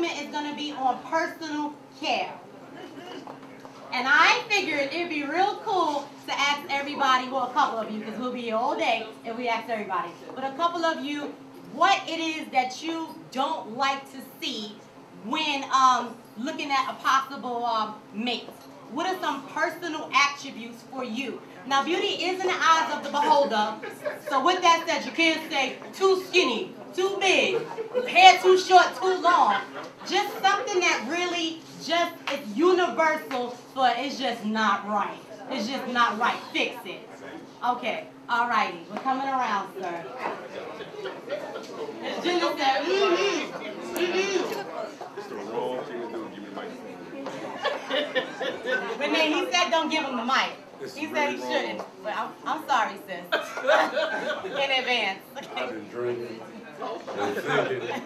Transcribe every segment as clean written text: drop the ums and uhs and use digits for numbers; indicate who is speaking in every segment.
Speaker 1: segment is going to be on personal care. And I figured it'd be real cool to ask everybody, well, a couple of you, because we'll be here all day if we ask everybody, but a couple of you, what it is that you don't like to see when looking at a possible mate. What are some personal attributes for you? Now, beauty is in the eyes of the beholder. So with that said, you can't say too skinny, too big, hair too short, too long. Just something that really just is universal, but it's just not right. It's just not right. Fix it. Okay. All righty. We're coming around, sir. Jenna said,
Speaker 2: It's the wrong thing to do. Give me the mic.
Speaker 1: Renee, he said don't give him the mic. He said he shouldn't. But I'm sorry, sis. In advance.
Speaker 2: I've been drinking and thinking.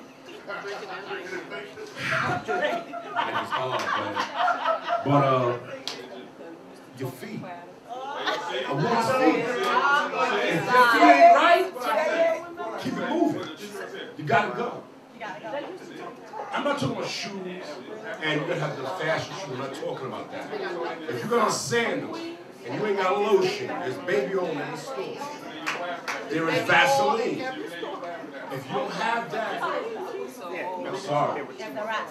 Speaker 2: It's hard, man. But your feet. I want to see. If your feet ain't right, keep it moving. You gotta go. I'm not talking about shoes, and you're gonna have the fashion shoes. I'm not talking about that. If you're gonna sandals and you ain't got lotion, there's baby oil in the store. There is Vaseline. If you don't have that, I'm sorry.
Speaker 1: That's all right.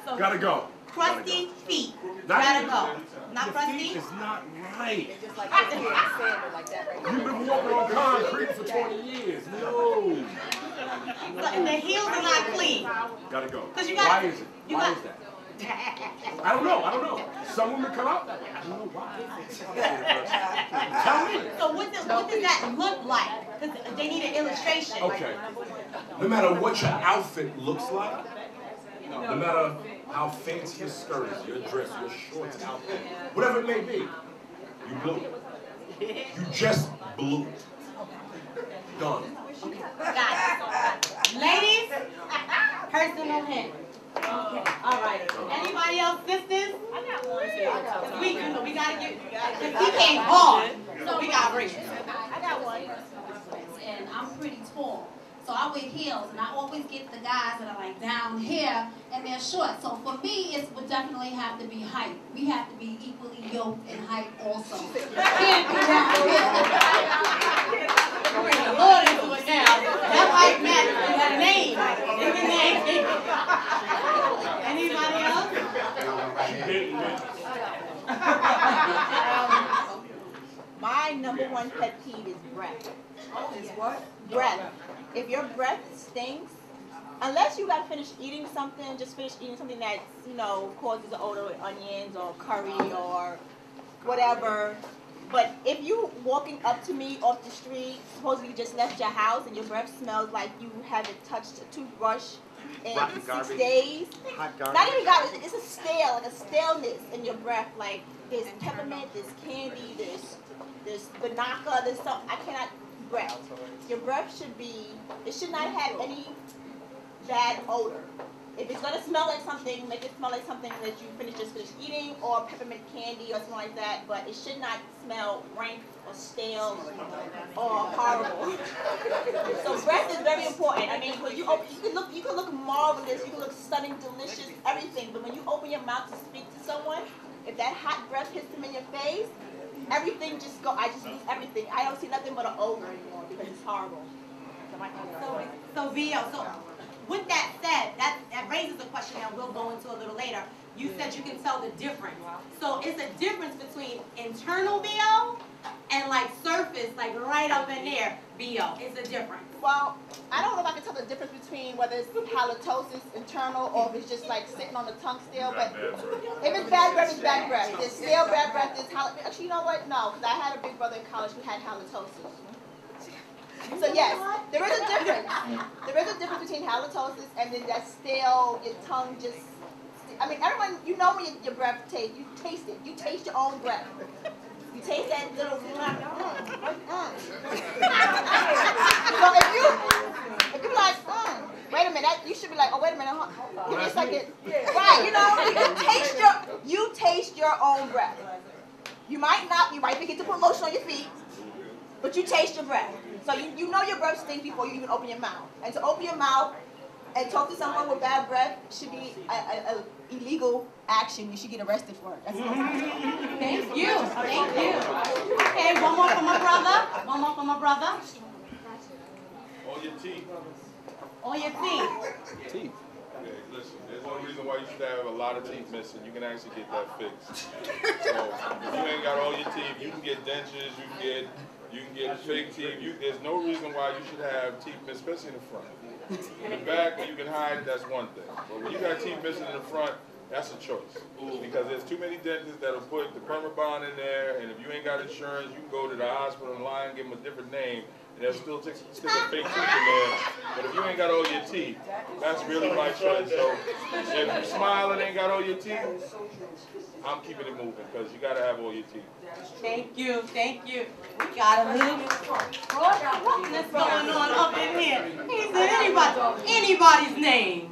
Speaker 1: So
Speaker 2: Gotta go.
Speaker 1: crusty feet. Gotta go. Not crusty?
Speaker 2: Feet is not right.
Speaker 3: It's just like a sandal like that right
Speaker 2: You've been walking on concrete for 20 years. No.
Speaker 1: So the heels are not clean.
Speaker 2: Gotta go.
Speaker 1: Because you got.
Speaker 2: Why is it? Why is that? I don't know. Some women come out. I don't know why. Tell me.
Speaker 1: So what does that look like? Because they need an illustration.
Speaker 2: Okay. No matter what your outfit looks like, no matter how fancy your skirt is, your dress, your shorts, outfit, whatever it may be, you blew it. You just blew it. Done.
Speaker 1: Got it. Ladies, personal hint. Okay, all right. Anybody else, sisters?
Speaker 3: I got one.
Speaker 1: We gotta get, because he came hard, so we gotta bring it.
Speaker 3: I got one.
Speaker 4: And I'm pretty tall. So I wear heels, and I always get the guys that are like down here, and they're short. So for me, it would definitely have to be height. We have to be equally yoked in height also. Can't be down here.
Speaker 1: Bring the Lord into it now. That white man got a name. It's a name. Anybody else?
Speaker 5: My number one pet peeve is breath.
Speaker 3: Is what?
Speaker 5: Breath. If your breath stinks, unless you got finished eating something, just finished eating something that, causes an odor with onions or curry or whatever. But if you walking up to me off the street, supposedly you just left your house and your breath smells like you haven't touched a toothbrush in 6 days. Not even garbage, it's a staleness in your breath. Like there's peppermint, there's candy, there's banaka, there's something. I cannot breath. Your breath should not have any bad odor. If it's gonna smell like something, make it smell like something that you just finished eating, or peppermint candy or something like that. But it should not smell rank or stale or horrible. So breath is very important. I mean, because you can look marvelous, you can look stunning, delicious, everything. But when you open your mouth to speak to someone, if that hot breath hits them in your face, everything just go. I just lose everything. I don't see nothing but an odor anymore because it's horrible.
Speaker 1: So Vio, with that said, that raises a question that we'll go into a little later. You said you can tell the difference. So it's a difference between internal BO and like surface, like right up in there BO. It's a difference.
Speaker 5: Well, I don't know if I can tell the difference between whether it's halitosis internal or if it's just like sitting on the tongue still. But if it's bad breath, it's bad breath. If it's still bad breath, it's halitosis. Actually, you know what? No, because I had a big brother in college who had halitosis. So yes, there is a difference. There is a difference between halitosis and then that stale, your tongue just, I mean, everyone, you know when your breath tastes, you taste it. You taste your own breath. You taste that little, So if you're like, wait a minute, you should be like, oh, wait a minute, give me a second. Right, you taste your own breath. You might forget to put lotion on your feet, but you taste your breath. So you know your breath stinks before you even open your mouth. And to open your mouth and talk to someone with bad breath should be a illegal action. You should get arrested for it. That's
Speaker 1: Thank you. Thank you. Okay, one more for my brother. One more for my brother.
Speaker 6: On your teeth.
Speaker 1: On your teeth.
Speaker 6: Okay, listen, there's no reason why you should have a lot of teeth missing. You can actually get that fixed. So if you ain't got all your teeth, you can get dentures, you can get fake teeth. There's no reason why you should have teeth missing, especially in the front. In the back, where you can hide it, that's one thing. But when you got teeth missing in the front, that's a choice. Because there's too many dentists that'll put the permanent bond in there, and if you ain't got insurance, you can go to the hospital and lie and give them a different name, and they'll still stick a fake tooth in there. But if you ain't got all your teeth, that's really my choice. So if you smile and ain't got all your teeth, I'm keeping it moving, because you got to have all your teeth.
Speaker 1: Thank you, thank you. We got a little roughness going on up in here. He said anybody's name.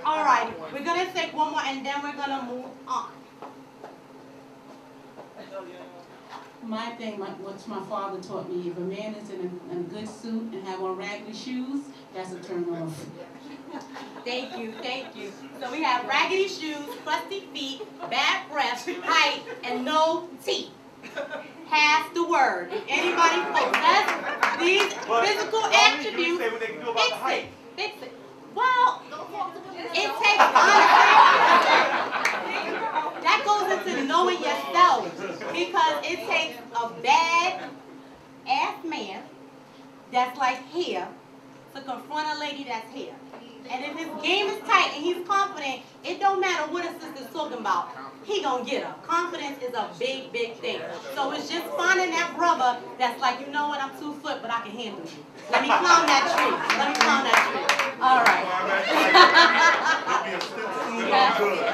Speaker 1: All right, we're going to take one more and then we're going to move on.
Speaker 7: My thing, what my father taught me, if a man is in a good suit and have on raggedy shoes, that's a turn off.
Speaker 1: Thank you, thank you. So we have raggedy shoes, crusty feet, bad breath, height, and no teeth. Half the word. Anybody possess these physical attributes? Fix it. Well, it takes honestly. That goes into knowing yourself, because it takes a bad ass man that's like here to confront a lady that's here. And if his game is tight and he's confident, it don't matter what his sister's talking about. He gonna get her. Confidence is a big, big thing. So it's just finding that brother that's like, you know what, I'm 2 foot, but I can handle you. Let me climb that tree. Let me climb that tree. All right.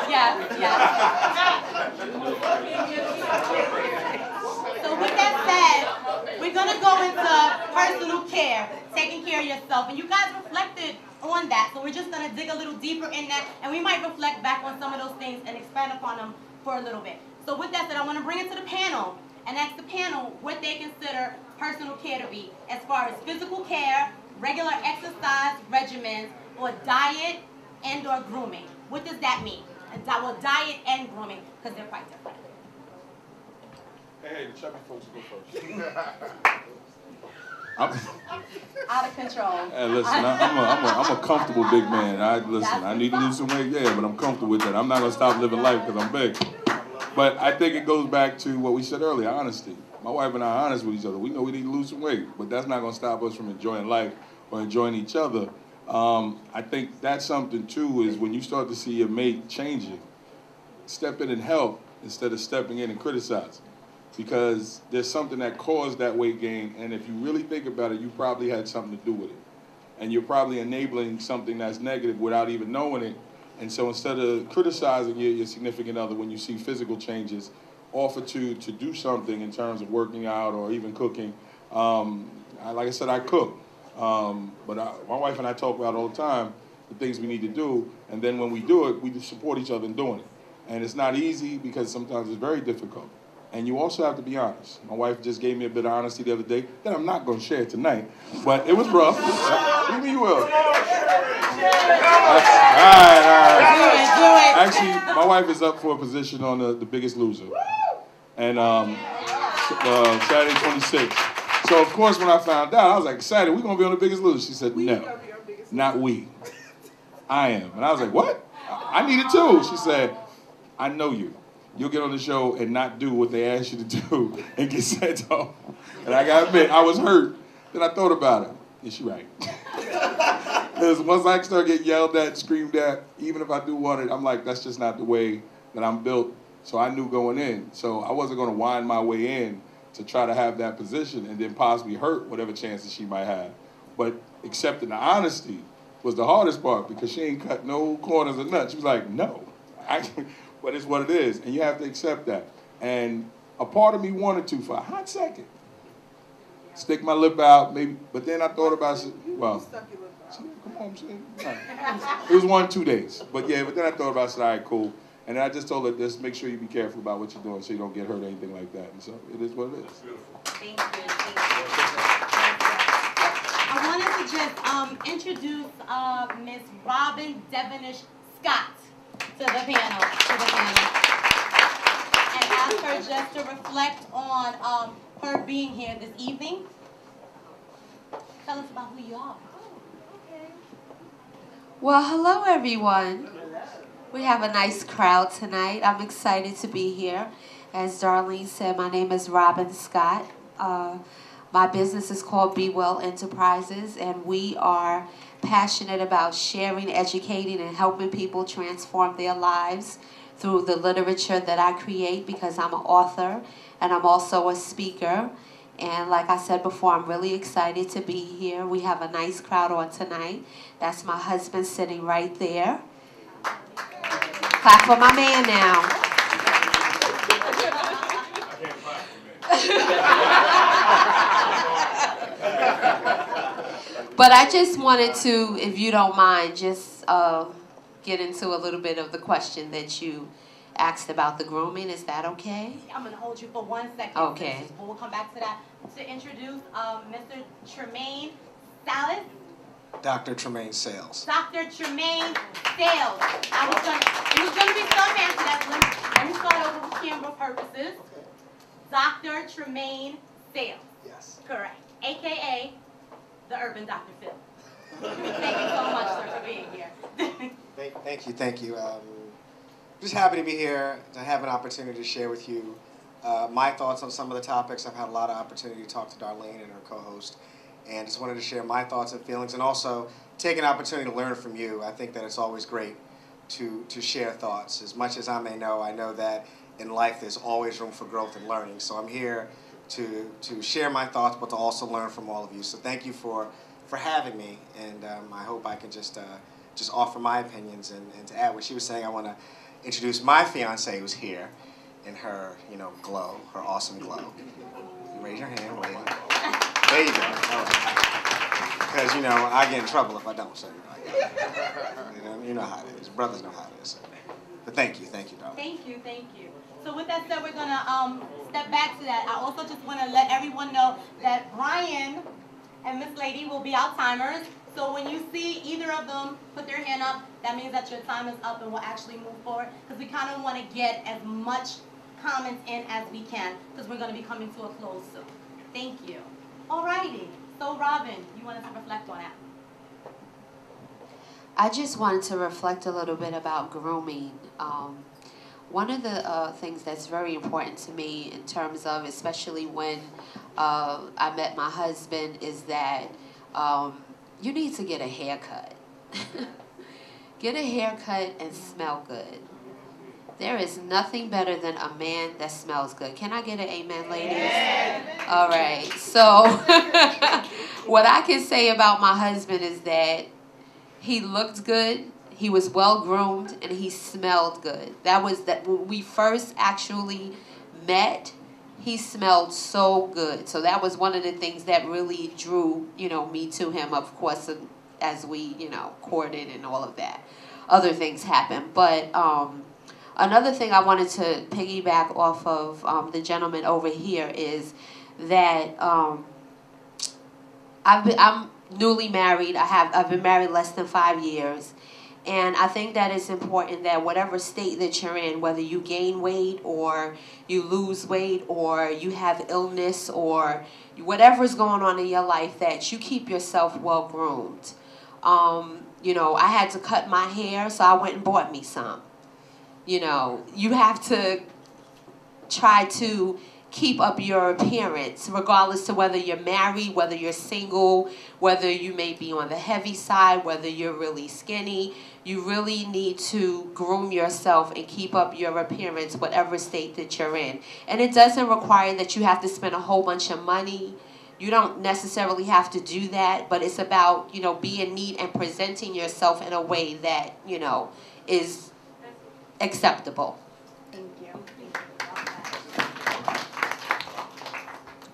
Speaker 1: Yeah. So with that said, we're gonna go into personal care, taking care of yourself. And you guys reflected on that, so we're just going to dig a little deeper in that, and we might reflect back on some of those things and expand upon them for a little bit. So with that said, I want to bring it to the panel and ask the panel what they consider personal care to be, as far as physical care, regular exercise regimens, or diet and or grooming. What does that mean? Well, diet and grooming, because they're quite different.
Speaker 6: Hey, the chubby folks go first.
Speaker 1: Out of control.
Speaker 2: Hey, listen, I'm a comfortable big man. I need to lose some weight, yeah, but I'm comfortable with that. I'm not gonna stop living life because I'm big. But I think it goes back to what we said earlier, honesty. My wife and I are honest with each other. We know we need to lose some weight, but that's not gonna stop us from enjoying life or enjoying each other. I think that's something too, is when you start to see your mate changing, step in and help instead of stepping in and criticizing. Because there's something that caused that weight gain, and if you really think about it, you probably had something to do with it. And you're probably enabling something that's negative without even knowing it. And so instead of criticizing your significant other when you see physical changes, offer to do something in terms of working out or even cooking. Like I said, I cook. But my wife and I talk about all the time the things we need to do, and then when we do it, we support each other in doing it. And it's not easy because sometimes it's very difficult. And you also have to be honest. My wife just gave me a bit of honesty the other day that I'm not going to share tonight, but it was rough. What do you will? All right. Actually, my wife is up for a position on the Biggest Loser. And Saturday 26th. So, of course, when I found out, I was like, Saturday, we're going to be on the Biggest Loser. She said, no, not we. I am. And I was like, what? I need it too. She said, I know you. You'll get on the show and not do what they asked you to do and get sent home. And I gotta admit, I was hurt. Then I thought about it. Is she right? Because once I start getting yelled at, screamed at, even if I do want it, I'm like, that's just not the way that I'm built. So I knew going in. So I wasn't gonna wind my way in to try to have that position and then possibly hurt whatever chances she might have. But accepting the honesty was the hardest part, because she ain't cut no corners or nothing. She was like, no. But it's what it is, and you have to accept that. And a part of me wanted to, for a hot second, stick my lip out, maybe. But then I thought about it. Well, come on, it was 1-2 days. But yeah, but then I thought about it. All right, cool. And then I just told her, just make sure you be careful about what you're doing, so you don't get hurt or anything like that. And so it is what it is.
Speaker 1: Thank you. I wanted to just introduce Miss Robin Devonish-Scott to the panel. And ask her just to reflect on her being here this evening. Tell us about who you are.
Speaker 8: Well, hello everyone. We have a nice crowd tonight. I'm excited to be here. As Darlene said, my name is Robin Scott. My business is called Be Well Enterprises, and we are passionate about sharing, educating, and helping people transform their lives through the literature that I create, because I'm an author and I'm also a speaker. And like I said before, I'm really excited to be here. We have a nice crowd on tonight. That's my husband sitting right there. Clap for my man now. But I just wanted to, if you don't mind, just get into a little bit of the question that you asked about the grooming. Is that okay?
Speaker 1: I'm going to hold you for 1 second.
Speaker 8: Okay.
Speaker 1: We'll come back to that. To introduce Mr. Tremaine Salas.
Speaker 9: Dr. Tremaine Sales.
Speaker 1: Dr. Tremaine Sales. It was going to be so fancy. Let me start over for camera purposes. Dr. Tremaine Sales.
Speaker 9: Yes.
Speaker 1: Correct. AKA the Urban Dr. Phil. Thank you so much, sir, for being here.
Speaker 9: Thank you. Just happy to be here, to have an opportunity to share with you my thoughts on some of the topics. I've had a lot of opportunity to talk to Darlene and her co-host, and just wanted to share my thoughts and feelings, and also take an opportunity to learn from you. I think that it's always great to share thoughts. As much as I know that in life there's always room for growth and learning. So I'm here to share my thoughts, but to also learn from all of you. So thank you for having me, and I hope I can just offer my opinions, and to add what she was saying. I want to introduce my fiance, who's here in her glow, her awesome glow. Raise your hand, wave. There you go. Because I get in trouble if I don't. So you know how it is. Brothers know how it is. But thank you, darling.
Speaker 1: Thank you. So with that said, we're gonna step back to that. I also just want to let everyone know that Brian and Miss Lady will be our timers. So when you see either of them put their hand up, that means that your time is up and we'll actually move forward, because we kind of want to get as much comments in as we can, because we're going to be coming to a close soon. Thank you. Alrighty. So Robin, you wanted to reflect on that?
Speaker 8: I just wanted to reflect a little bit about grooming. One of the things that's very important to me in terms of, especially when I met my husband, is that you need to get a haircut. Get a haircut and smell good. There is nothing better than a man that smells good. Can I get an amen, ladies? Amen. All right. So what I can say about my husband is that he looked good, he was well groomed, and he smelled good. That was that when we first actually met, he smelled so good. So that was one of the things that really drew, me to him, of course, as we, courted and all of that. Other things happened. But another thing I wanted to piggyback off of the gentleman over here is that I'm newly married. I've been married less than 5 years. And I think that it's important that whatever state that you're in, whether you gain weight or you lose weight or you have illness or whatever's going on in your life, that you keep yourself well groomed. I had to cut my hair, so I went and bought me some. You have to try to keep up your appearance, regardless to whether you're married, whether you're single, whether you may be on the heavy side, whether you're really skinny. You really need to groom yourself and keep up your appearance, whatever state that you're in. And it doesn't require that you have to spend a whole bunch of money. You don't necessarily have to do that, but it's about, being neat and presenting yourself in a way that, is acceptable.